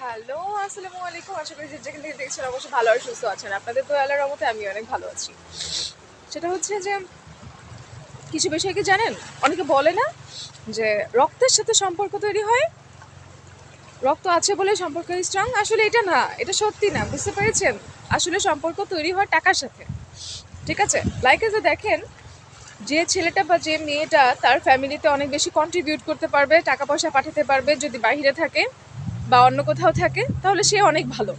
Hello, আসসালামু আলাইকুম। আশা করি যে যেখান থেকে দেখছেন অবশ্যই ভালো আর সুস্থ আছেন। আপনাদের দোয়া আল্লাহর রহমতে আমি অনেক ভালো আছি। সেটা হচ্ছে যে কিছু বিষয় কি জানেন? অনেকে বলে না যে রক্তের সাথে সম্পর্ক তৈরি হয়, রক্ত আছে বলে সম্পর্ক স্ট্রং। আসলে এটা না, এটা সত্যি না, বুঝতে পেরেছেন? আসলে সম্পর্ক তৈরি হয় টাকার সাথে। ঠিক আছে? লাইক যে দেখেন, যে ছেলেটা বা যে মেয়েটা তার ফ্যামিলিতে অনেক বেশি কন্ট্রিবিউট করতে পারবে, টাকা পয়সা পাঠাতে পারবে, যদি বাইরে থাকে বা অন্য কোথাও থাকে, তাহলে সে অনেক ভালো।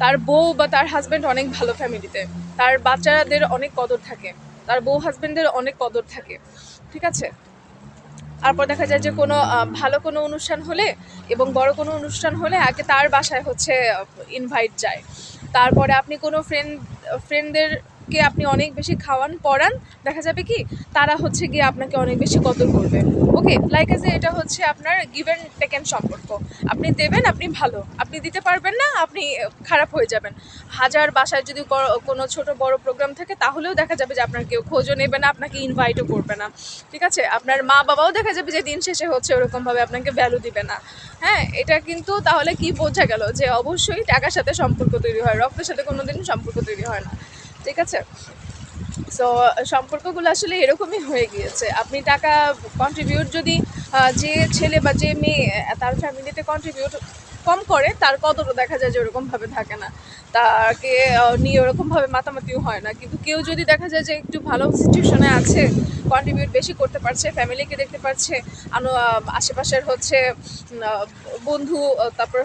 তার বউ বা তার হাজব্যান্ড অনেক ভালো ফ্যামিলিতে, তার বাচ্চাদের অনেক কদর থাকে, তার বউ হাজব্যান্ডের অনেক কদর থাকে। ঠিক আছে? তারপর দেখা যায় যে কোনো ভালো কোনো অনুষ্ঠান হলে এবং বড় কোনো অনুষ্ঠান হলে আগে তার বাসায় হচ্ছে ইনভাইট যায়। তারপরে আপনি কোনো ফ্রেন্ডদেরকে আপনি অনেক বেশি খাওয়ান পড়ান, দেখা যাবে কি তারা হচ্ছে গিয়ে আপনাকে অনেক বেশি কদর করবে। ওকে, লাইক এজ এটা হচ্ছে আপনার গিভ অ্যান্ড টেকেন সম্পর্ক। আপনি দেবেন, আপনি ভালো, আপনি দিতে পারবেন না, আপনি খারাপ হয়ে যাবেন। হাজার বাসায় যদি কোনো ছোট বড় প্রোগ্রাম থাকে, তাহলেও দেখা যাবে যে আপনার কেউ খোঁজও নেবে না, আপনাকে ইনভাইটও করবে না। ঠিক আছে? আপনার মা বাবাও দেখা যাবে যে দিন শেষে হচ্ছে ওরকমভাবে আপনাকে ভ্যালু দিবে না। হ্যাঁ, এটা কিন্তু তাহলে কি বোঝা গেল যে অবশ্যই টাকার সাথে সম্পর্ক তৈরি হয়, রক্তের সাথে কোনোদিন সম্পর্ক তৈরি হয় না। ঠিক আছে? সো সম্পর্কগুলো আসলে এরকমই হয়ে গিয়েছে। আপনি টাকা কন্ট্রিবিউট যদি যে ছেলে বা যে মেয়ে তার ফ্যামিলিতে কন্ট্রিবিউট কম করে, তার কদরও দেখা যায় যে ওরকমভাবে থাকে না, তাকে নিয়ে ওরকমভাবে মাতামাতিও হয় না। কিন্তু কেউ যদি দেখা যায় যে একটু ভালো সিচুয়েশনে আছে, কন্ট্রিবিউট বেশি করতে পারছে, ফ্যামিলিকে দেখতে পারছে, আশেপাশের হচ্ছে বন্ধু, তারপর